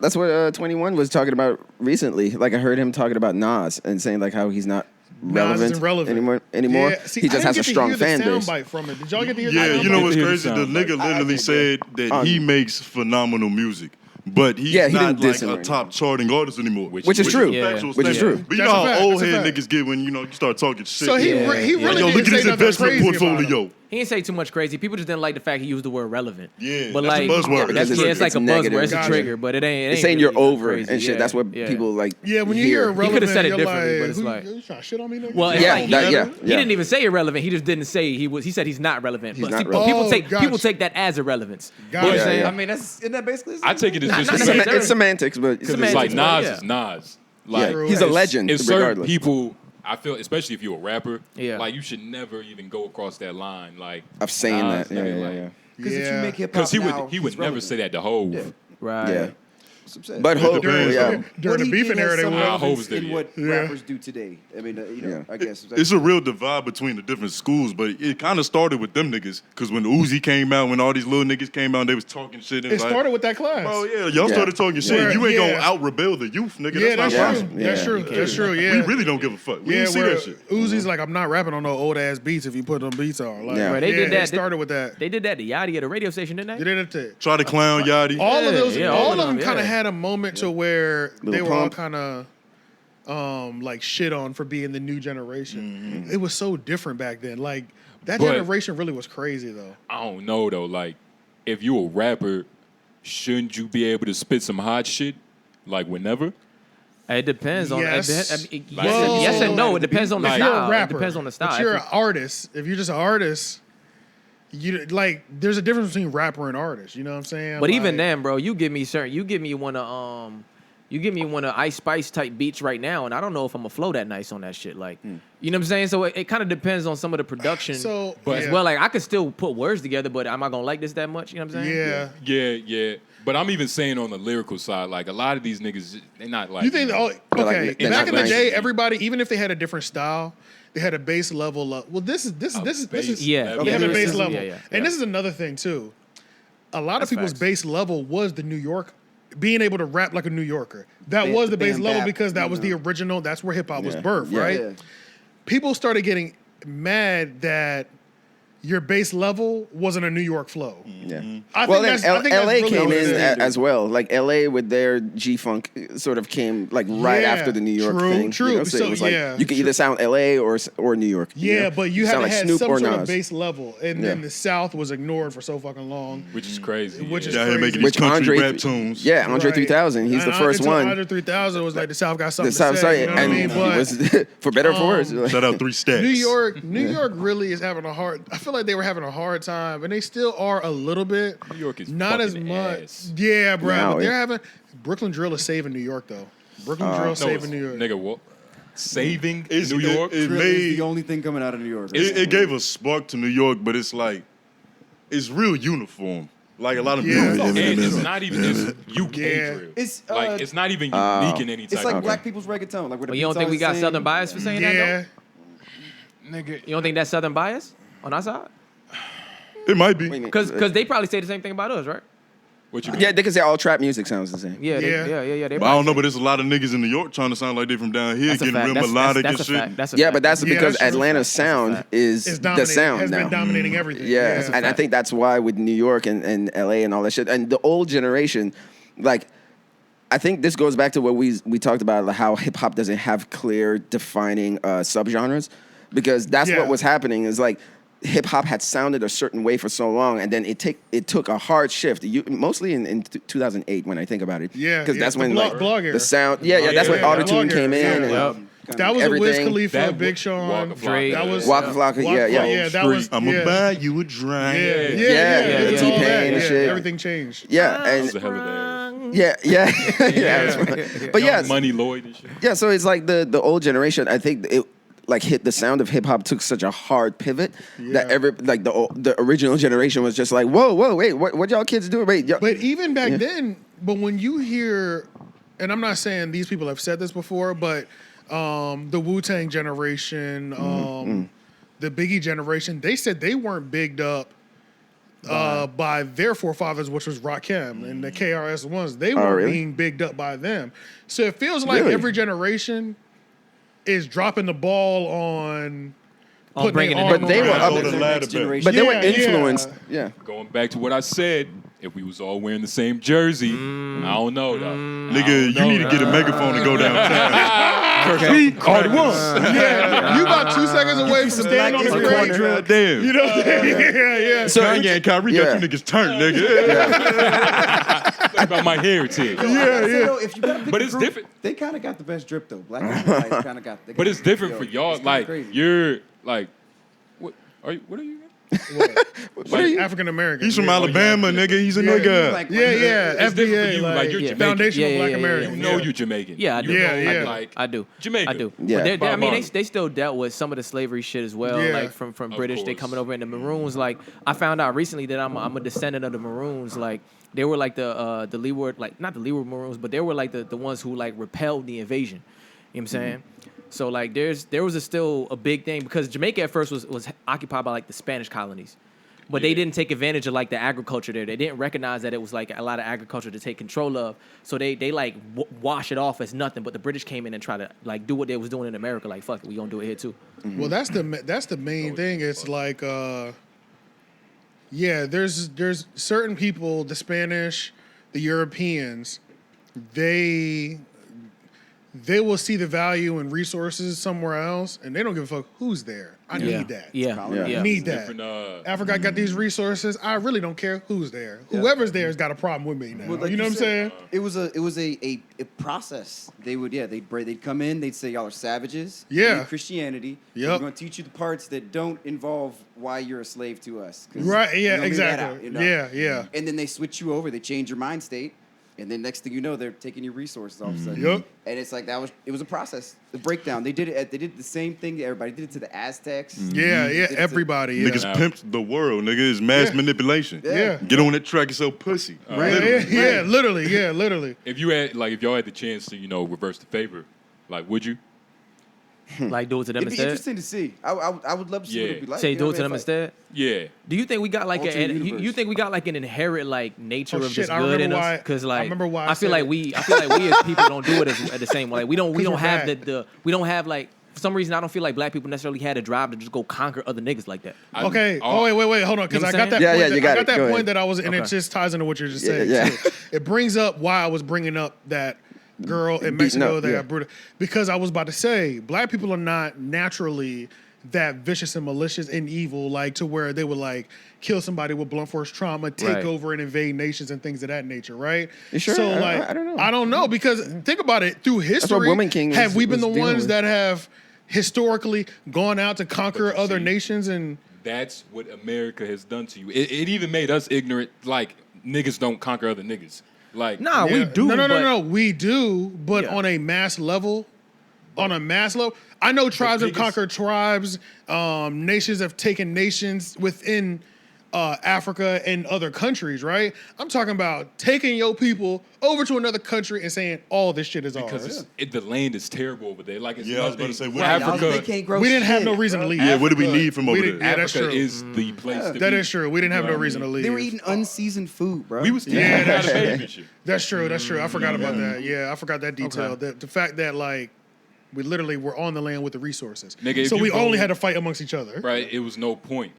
That's what 21 was talking about recently. Like I heard him talking about Nas and saying like how he's not relevant anymore. Yeah, see, he just has a strong fan base. Soundbite from it. Did y'all get to hear Yeah, that? you know what's crazy? The nigga literally said that he makes phenomenal music. But he's not like a top charting artist anymore. Which is true. Which is true. But you know how old head niggas get when you start talking shit. So he really look at his investment portfolio. He didn't say too much crazy. People just didn't like the fact he used the word relevant. Yeah, but that's like, a buzzword. It's like a buzzword. It's a trigger, but it ain't. It's saying really you're over crazy. and shit. That's what people like. Yeah, when you hear irrelevant, he could have said it you're differently, but it's who, like, you trying to shit on me, nigga? well, he didn't even say irrelevant. He just didn't say he was. He said he's not relevant. But people take that as irrelevant. I mean, isn't that basically? I take it as just it's semantics, but it's like Nas is Nas. Like he's a legend. It's certain people. I feel, especially if you're a rapper, like you should never even go across that line, like of saying that. Yeah. Because if you make hip hop, because he would never say that to Hov. Right. Yeah. But during the beefing era, they were in what rappers do today. I mean, I guess it's a real divide between the different schools. But it kind of started with them niggas because when Uzi came out, when all these little niggas came out, they was talking shit. It started with that class. Oh yeah, y'all started talking shit. You ain't gonna out rebel the youth, nigga. Yeah, that's not possible. That's true. Yeah, we really don't give a fuck. We didn't see that shit. Uzi's like, I'm not rapping on no old ass beats. If you put them beats on, like, they did that. It started with that. They did that to Yachty at a radio station, didn't they? They did it. Try to clown Yachty. All of those, all of them kind of had a moment to where they were all kind of like shit on for being the new generation. It was so different back then. Like that generation really was crazy though. I don't know though. Like if you a rapper, shouldn't you be able to spit some hot shit like whenever? It depends on. Yes. Yes and no. It depends on the style. You're a rapper, it depends on the style. But you're an artist. If you're just an artist, you like. There's a difference between rapper and artist. You know what I'm saying? But even then, bro, you give me one of Ice Spice type beats right now, and I don't know if I'm gonna flow that nice on that shit. Like, you know what I'm saying? So it kind of depends on some of the production. As well, like I could still put words together, but am I gonna like this that much? You know what I'm saying? Yeah. But I'm even saying on the lyrical side, like a lot of these niggas, they're not like. You think? Okay. Like, back in the day, everybody, even if they had a different style, they had a base level. Well, this is They had a base level, and this is another thing too. A lot of people's base level was the New York. Being able to rap like a New Yorker. That was the base level because that was the original. That's where hip hop was birthed, right? Yeah. People started getting mad that your base level wasn't a New York flow. Yeah. I think LA came in as well. Like LA with their G-Funk sort of came like right after the New York thing. True. You know? So it was like you could either sound LA or New York. Yeah, but you haven't had some sort of base level. And then the South was ignored for so fucking long. Which is crazy. Which is crazy. Making these country rap tunes. Yeah, Andre 3000. He's the first one. Andre 3000 was like the South got something to say. You know and he was, for better or for worse. Shout out 3 Stacks. New York really is having a hard. I feel like they were having a hard time, and they still are a little bit. New York is not as much. Ass. Yeah, bro. But they're having Brooklyn Drill is saving New York though. Brooklyn Drill saving New York. Nigga, what? Saving New York? It made the only thing coming out of New York. It gave a spark to New York, but it's like it's real uniform. Like a lot of people. It's not even UK drill. It's like it's not even unique in any type. It's like black people's reggaeton. Like you don't think we got Southern bias for saying that? Though? Nigga, you don't think that's Southern bias on our side? It might be. Because they probably say the same thing about us, right? What you mean? Yeah, they can say all trap music sounds the same. Yeah. But I don't know, but there's a lot of niggas in New York trying to sound like they from down here, getting real melodic and shit. But that's because Atlanta's sound is the sound has now. been dominating everything. Yeah, and I think that's why with New York and LA and all that shit, and the old generation, like, I think this goes back to what we talked about, like how hip hop doesn't have clear defining subgenres, because that's what was happening. Is like, hip hop had sounded a certain way for so long, and then it took a hard shift. Mostly in 2008 when I think about it. Yeah, because that's when the sound. That's when autotune came in. And, that was everything. Wiz Khalifa, Big Sean, Drake. That was Waka Flocka. Yeah. That was. I'ma buy you a drink. Yeah. T-Pain and shit. Everything changed. Yeah, and That was a hell of a yeah. But yeah, Money Lloyd and shit. Yeah, so it's like the old generation. I think it like hit the sound of hip hop took such a hard pivot that the original generation was just like, whoa, wait, what y'all kids doing? Wait, but even back then, but when you hear, and I'm not saying these people have said this before, but the Wu-Tang generation, the Biggie generation, they said they weren't bigged up by their forefathers, which was Rakim and the KRS ones. They were being bigged up by them. So it feels like every generation is dropping the ball on bringing it. But they were up the ladder. But they were influenced. Yeah. Going back to what I said, if we was all wearing the same jersey, I don't know though. Nigga, you need to get a megaphone and go downtown. We are the ones. You about 2 seconds away from standing on the corner. Damn. You know what I'm saying? Yeah. So Kanye and Kyrie got you niggas turned, nigga. About my heritage. If you gotta pick but it's group, different. They kind of got the best drip though. Black and white kind of got. But it's different for y'all. Like crazy. You're like, what are you? What are you? What are you? African American. He's from Alabama, nigga. He's a nigga. Like, FBA, like you're Jamaican. Foundational Black American. You know you're Jamaican. Yeah, I do. Like, I do. Jamaican. I do. Yeah. But I mean, they still dealt with some of the slavery shit as well. Yeah. Like from British, they coming over in the Maroons. Like I found out recently that I'm a descendant of the Maroons. Like they were like the Leeward, like not the Leeward Maroons, but they were like the ones who like repelled the invasion. You know what I'm saying? So like there was still a big thing because Jamaica at first was occupied by like the Spanish colonies. But they didn't take advantage of like the agriculture there. They didn't recognize that it was like a lot of agriculture to take control of. So they like wash it off as nothing. But the British came in and tried to like do what they was doing in America. Like fuck it, we gonna do it here too. Mm-hmm. Well, that's the main thing. It's like there's certain people, the Spanish, the Europeans, they will see the value in resources somewhere else, and they don't give a fuck who's there. I need that. I need that. Africa got these resources. I really don't care who's there. Whoever's there has got a problem with me now. Well, like you know what I'm saying? It was a process. They would they'd come in. They'd say y'all are savages. Yeah. You need Christianity. Yep. We're going to teach you the parts that don't involve why you're a slave to us. Right. Yeah. Exactly. Out, you know? Yeah. And then they switch you over. They change your mind state. And then next thing you know, they're taking your resources all of a sudden. Yep. And it's like it was a process. The breakdown. They did it. They did the same thing to everybody. They did it to the Aztecs. Everybody. Niggas pimped the world, nigga. It's mass manipulation. Yeah. Get on that track and sell pussy. Right. Literally. If y'all had the chance to, reverse the favor, like, would you? Like do it to them It'd be instead. interesting to see. I would love to see what it'd be like. Say do it to them instead. Yeah. Do you think we got like you think we got like an inherent like nature of just good in us? Because like I feel like we as people don't do it at the same way. Like we don't have we don't have like for some reason I don't feel like black people necessarily had a drive to just go conquer other niggas like that. Okay. Wait, hold on, because I got that. I got that point that I was, and it just ties into what you're just saying. Yeah. Too. It brings up why I was bringing up that girl in Mexico that got brutalized, because I was about to say black people are not naturally that vicious and malicious and evil, like to where they would like kill somebody with blunt force trauma, take over and invade nations and things of that nature, right? You sure? So like, I don't know because think about it through history. Woman King have we been the ones that have historically gone out to conquer other nations? And that's what America has done to you. It even made us ignorant. Like niggas don't conquer other niggas. Like we do. No, we do, but on a mass level. On a mass level, I know tribes have conquered tribes. Nations have taken nations within Africa and other countries, right? I'm talking about taking your people over to another country and saying all this shit is ours. Because the land is terrible over there. Like it's I was about to say, Africa. They can't grow we didn't have shit, no reason to leave. Yeah, what do we need from over there? Yeah, that's Africa true. is the place to be. That is true. We didn't have no reason to leave. They were eating unseasoned food, bro. We was that's true. That's true. That's true. I forgot about that. Yeah, I forgot that detail. Okay. The fact that like we literally were on the land with the resources. Nigga, so we only had to fight amongst each other. Right. It was no point.